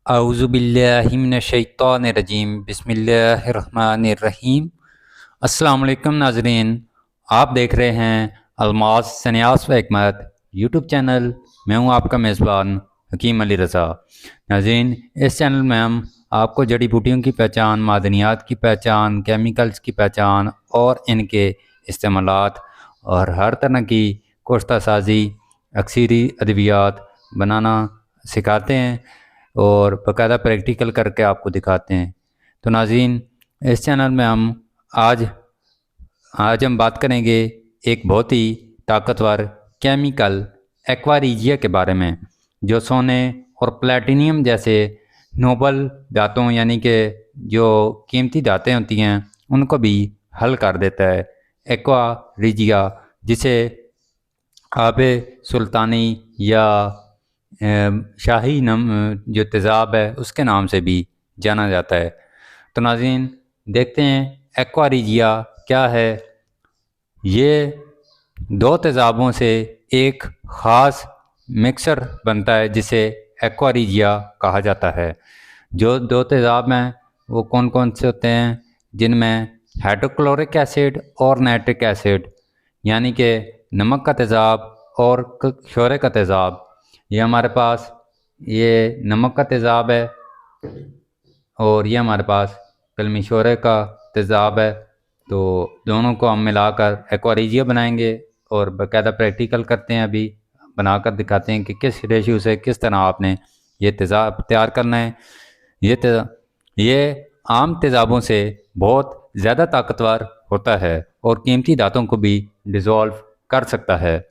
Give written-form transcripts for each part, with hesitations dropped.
औज़ुबिल्लाहिमिनश्शैतानिर्रजीम बिस्मिल्लाहिर्रहमानिर्रहीम। अस्सलाम वालेकुम नाज़रीन, आप देख रहे हैं अलमास सन्यास व हिकमत यूट्यूब चैनल। मैं हूं आपका मेज़बान हकीम अली रज़ा। नाज़रीन, इस चैनल में हम आपको जड़ी बूटियों की पहचान, मादनियात की पहचान, केमिकल्स की पहचान और इनके इस्तेमालात और हर तरह की कोश्ता साजी, अक्सरी अद्वियात बनाना सिखाते हैं और बाकायदा प्रैक्टिकल करके आपको दिखाते हैं। तो नाज़रीन, इस चैनल में हम आज हम बात करेंगे एक बहुत ही ताकतवर केमिकल एक्वारीजिया के बारे में, जो सोने और प्लेटिनियम जैसे नोबल धातुओं यानी कि जो कीमती धातें होती हैं उनको भी हल कर देता है। एक्वारीजिया, जिसे आबे सुल्तानी या शाही जो तेज़ाब है उसके नाम से भी जाना जाता है। तो नाज़रीन, देखते हैं एक्वारीजिया क्या है। ये दो तेज़ाबों से एक ख़ास मिक्सर बनता है जिसे एक्वारीजिया कहा जाता है। जो दो तेज़ाब हैं वो कौन कौन से होते हैं, जिनमें हाइड्रोक्लोरिक एसिड और नाइट्रिक एसिड यानी कि नमक का तेज़ाब और शोरे का तेज़ाब। ये हमारे पास ये नमक का तेज़ाब है और ये हमारे पास कलमी शोरे का तेज़ाब है। तो दोनों को हम मिलाकर एक्वारीजिया बनाएंगे और बाकायदा प्रैक्टिकल करते हैं। अभी बनाकर दिखाते हैं कि किस रेशियो से किस तरह आपने ये तेज़ाब तैयार करना है। ये आम तेज़ाबों से बहुत ज़्यादा ताकतवर होता है और कीमती धातुओं को भी डिज़ोल्व कर सकता है।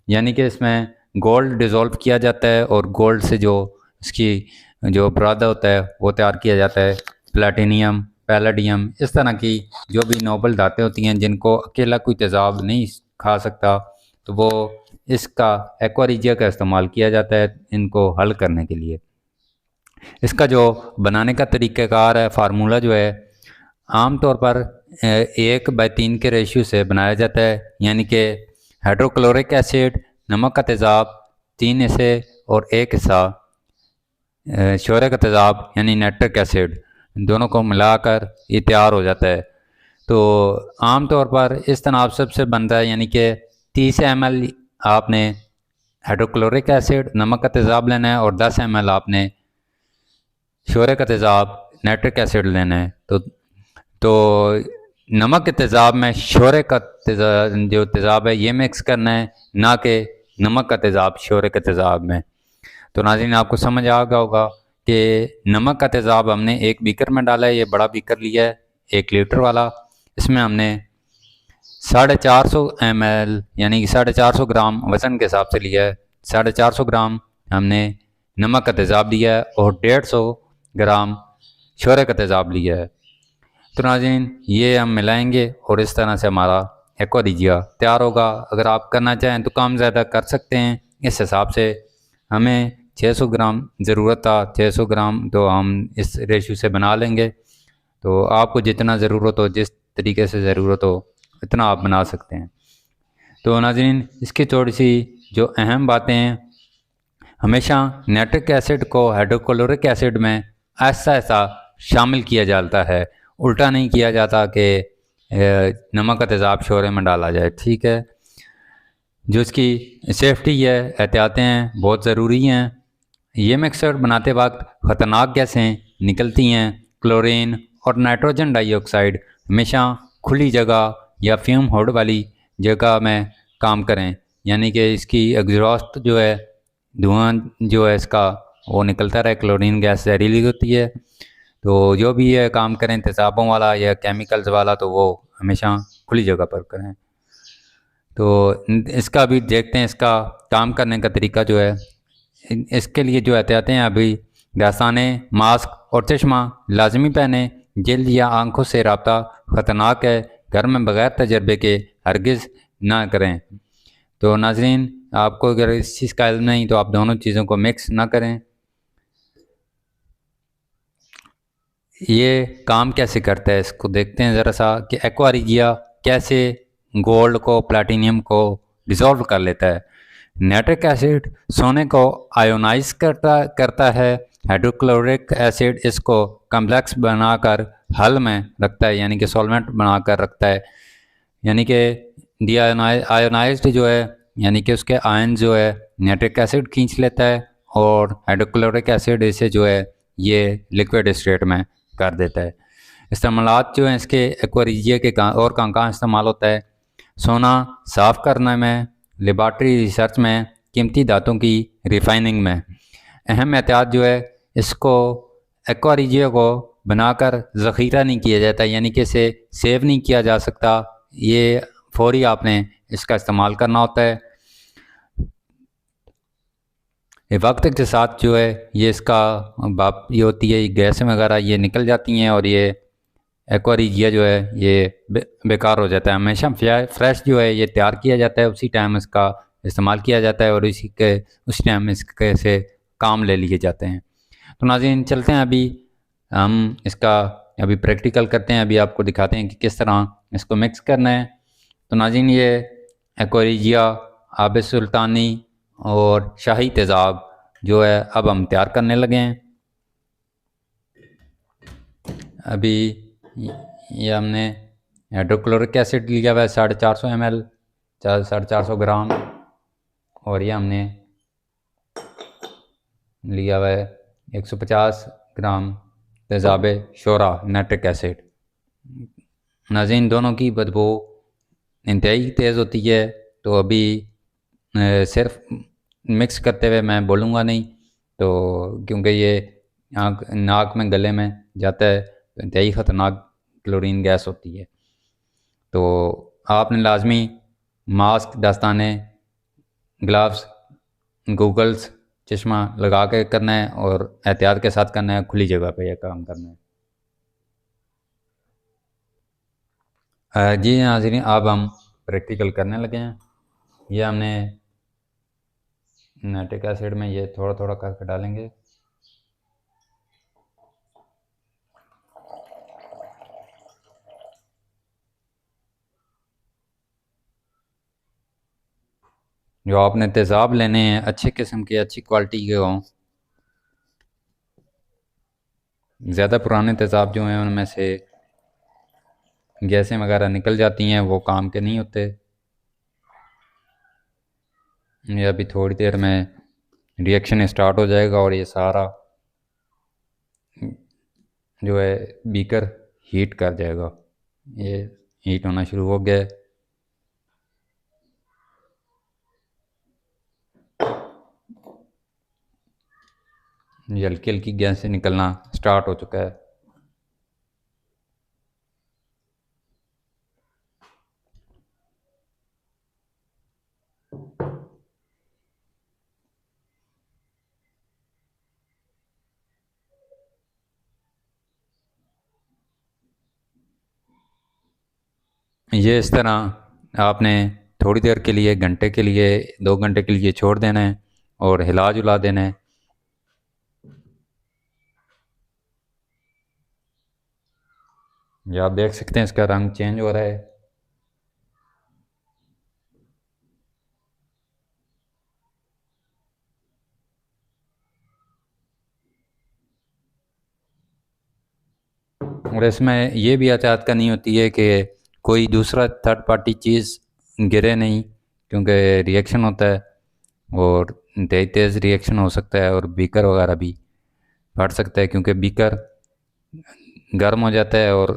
यानी कि इसमें गोल्ड डिज़ोल्व किया जाता है और गोल्ड से जो इसकी जो बुरादा होता है वो तैयार किया जाता है। प्लेटिनियम, पैलेडियम, इस तरह की जो भी नोबल धातें होती हैं जिनको अकेला कोई तेज़ाब नहीं खा सकता, तो वो इसका एक्वारीजिया का इस्तेमाल किया जाता है इनको हल करने के लिए। इसका जो बनाने का तरीक़ाकार है, फार्मूला जो है, आम तौर पर 1/3 के रेशियो से बनाया जाता है। यानी कि हाइड्रोक्लोरिक एसिड, नमक का तेज़ाब 3 हिस्से और 1 हिस्सा शोरे का तेज़ाब यानी नाइट्रिक एसिड, दोनों को मिलाकर ये तैयार हो जाता है। तो आम तौर पर इस तनासब से बनता है, यानी कि 30 ml आपने हाइड्रोक्लोरिक एसिड, नमक का तेज़ाब लेना है और 10 ml आपने शोरे का तेज़ाब, नाइट्रिक एसिड लेना है। तो नमक के तेज़ाब में शोरे का जो तेज़ाब है ये मिक्स करना है, ना कि नमक का तेज़ाब शोरे के तेज़ाब में। तो नाज़रीन, आपको समझ आ गया होगा कि नमक का तेज़ाब हमने एक बीकर में डाला है। ये बड़ा बीकर लिया है 1 लीटर वाला। इसमें हमने 450 ml यानी कि 450 ग्राम वज़न के हिसाब से लिया है। 450 ग्राम हमने नमक का तेज़ाब लिया है और 150 ग्राम शोरे का तेज़ाब लिया है। तो नाज़रीन, ये हम मिलाएंगे और इस तरह से हमारा एक्वारीजिया तैयार होगा। अगर आप करना चाहें तो कम ज़्यादा कर सकते हैं। इस हिसाब से हमें 600 ग्राम ज़रूरत था, 600 ग्राम तो हम इस रेशियो से बना लेंगे। तो आपको जितना ज़रूरत हो, जिस तरीके से ज़रूरत हो, इतना आप बना सकते हैं। तो नाज़रीन, इसकी थोड़ी सी जो अहम बातें हैं, हमेशा नाइट्रिक एसिड को हाइड्रोक्लोरिक एसिड में ऐसा ऐसा शामिल किया जाता है, उल्टा नहीं किया जाता कि नमक का तेज़ाब शोरे में डाला जाए। ठीक है, जो इसकी सेफ्टी है, एहतियातें हैं, बहुत ज़रूरी हैं। ये मिक्सर बनाते वक्त ख़तरनाक गैसें निकलती हैं। क्लोरीन और नाइट्रोजन डाइऑक्साइड हमेशा खुली जगह या फ्यूम होड वाली जगह में काम करें, यानी कि इसकी एग्जॉस्ट जो है, धुआं जो है इसका वो निकलता रहे। क्लोरीन गैस जहरीली होती है। तो जो भी है काम करें तेज़ाबों वाला या केमिकल्स वाला, तो वो हमेशा खुली जगह पर करें। तो इसका भी देखते हैं, इसका काम करने का तरीका जो है। इसके लिए जो एहतियातें हैं, अभी दस्ताने, मास्क और चश्मा लाजमी पहने। जल्द या आंखों से रब्ता ख़तरनाक है, घर में बग़ैर तजर्बे के हरगिज़ ना करें। तो नाज़रीन, आपको अगर इस चीज़ का इल्म नहीं तो आप दोनों चीज़ों को मिक्स ना करें। ये काम कैसे करता है इसको देखते हैं ज़रा सा, कि एक्वारीजिया कैसे गोल्ड को, प्लैटिनियम को डिज़ोल्व कर लेता है। नाइट्रिक एसिड सोने को आयोनाइज करता है हाइड्रोक्लोरिक एसिड इसको कम्प्लेक्स बनाकर हल में रखता है, यानी कि सॉल्वेंट बनाकर रखता है, यानी कि डी आयोनाइज्ड जो है, यानी कि उसके आयन जो है नाइट्रिक एसिड खींच लेता है और हाइड्रोक्लोरिक एसिड इसे जो है ये लिक्विड स्टेट में कर देता है। इस्तेमालात जो हैं इसके एक्वारिजिया के और कहाँ इस्तेमाल होता है? सोना साफ़ करने में, लेबॉर्ट्री रिसर्च में, कीमती धातों की रिफाइनिंग में। अहम एहतियात जो है, इसको एक्वारिजिया को बनाकर ज़ख़ीरा नहीं किया जाता, यानी कि इसे सेव नहीं किया जा सकता, ये फौरी आपने इसका इस्तेमाल करना होता है। वक्त के साथ जो है ये इसका ये होती है, गैसें वगैरह ये निकल जाती हैं और ये एक्वारिजिया जो है ये बेकार हो जाता है। हमेशा फ्रेश जो है ये तैयार किया जाता है, उसी टाइम इसका इस्तेमाल किया जाता है और उसी टाइम इसके से काम ले लिए जाते हैं। तो नाज़रीन चलते हैं, अभी हम इसका अभी प्रैक्टिकल करते हैं, अभी आपको दिखाते हैं कि किस तरह इसको मिक्स करना है। तो नाज़रीन ये एक्वारिजिया, आब सुल्तानी और शाही तेज़ाब जो है अब हम तैयार करने लगे हैं। अभी ये हमने हाइड्रोक्लोरिक एसिड लिया हुआ है 450 ml, 450 ग्राम, और ये हमने लिया हुआ है 150 ग्राम तेज़ाब शोरा नाइट्रिक एसिड। नाज़रीन दोनों की बदबू इंतहाई तेज़ होती है, तो अभी सिर्फ मिक्स करते हुए मैं बोलूँगा नहीं, तो क्योंकि ये नाक में गले में जाता है तो इंतहाई ख़तरनाक क्लोरीन गैस होती है। तो आपने लाजमी मास्क, दस्ताने, ग्लव्स, गूगल्स, चश्मा लगा के करना है और एहतियात के साथ करना है, खुली जगह पे यह काम करना है। जी नाज़रीन अब हम प्रैक्टिकल करने लगे हैं। ये हमने नाइट्रिक एसिड में ये थोड़ा थोड़ा करके डालेंगे। जो आपने तेज़ाब लेने हैं अच्छे किस्म के, अच्छी क्वालिटी के हों। ज़्यादा पुराने तेज़ाब जो हैं उनमें से गैसें वगैरह निकल जाती हैं, वो काम के नहीं होते। ये अभी थोड़ी देर में रिएक्शन स्टार्ट हो जाएगा और ये सारा जो है बीकर हीट कर जाएगा। ये हीट होना शुरू हो गया है। ये हल्की हल्की गैसें निकलना स्टार्ट हो चुका है। ये इस तरह आपने थोड़ी देर के लिए, घंटे के लिए, 2 घंटे के लिए छोड़ देना है और हिला जुला देना है। ये आप देख सकते हैं इसका रंग चेंज हो रहा है। और इसमें ये भी एहतियात करनी होती है कि कोई दूसरा थर्ड पार्टी चीज़ गिरे नहीं, क्योंकि रिएक्शन होता है और तेज़ रिएक्शन हो सकता है और बीकर वगैरह भी फट सकता है, क्योंकि बीकर गर्म हो जाता है और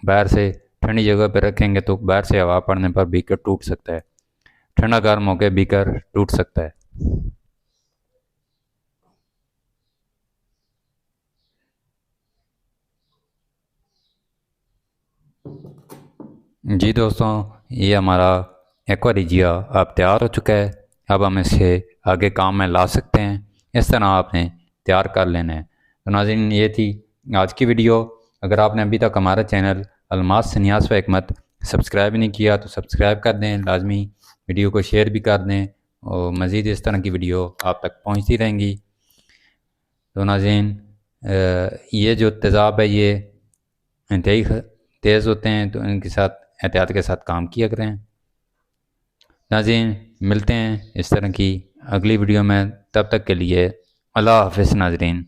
बाहर से ठंडी जगह पर रखेंगे तो बाहर से हवा पड़ने पर बीकर टूट सकता है, ठंडा गर्म होकर बीकर टूट सकता है। जी दोस्तों, ये हमारा एक्वारिजिया अब तैयार हो चुका है। अब हम इसे आगे काम में ला सकते हैं। इस तरह आपने तैयार कर लेना है। तो नाज़रीन ये थी आज की वीडियो। अगर आपने अभी तक हमारा चैनल अलमास सन्यास व हिकमत सब्सक्राइब नहीं किया तो सब्सक्राइब कर दें, लाजमी वीडियो को शेयर भी कर दें और मज़ीद इस तरह की वीडियो आप तक पहुँचती रहेंगी। तो नाज़रीन ये जो तेज़ाब है ये इंतहाई तेज़ होते हैं, तो इनके साथ एहतियात के साथ काम किया करें। नाज़रीन मिलते हैं इस तरह की अगली वीडियो में, तब तक के लिए अल्लाह हाफ़िज़ नाज़रीन।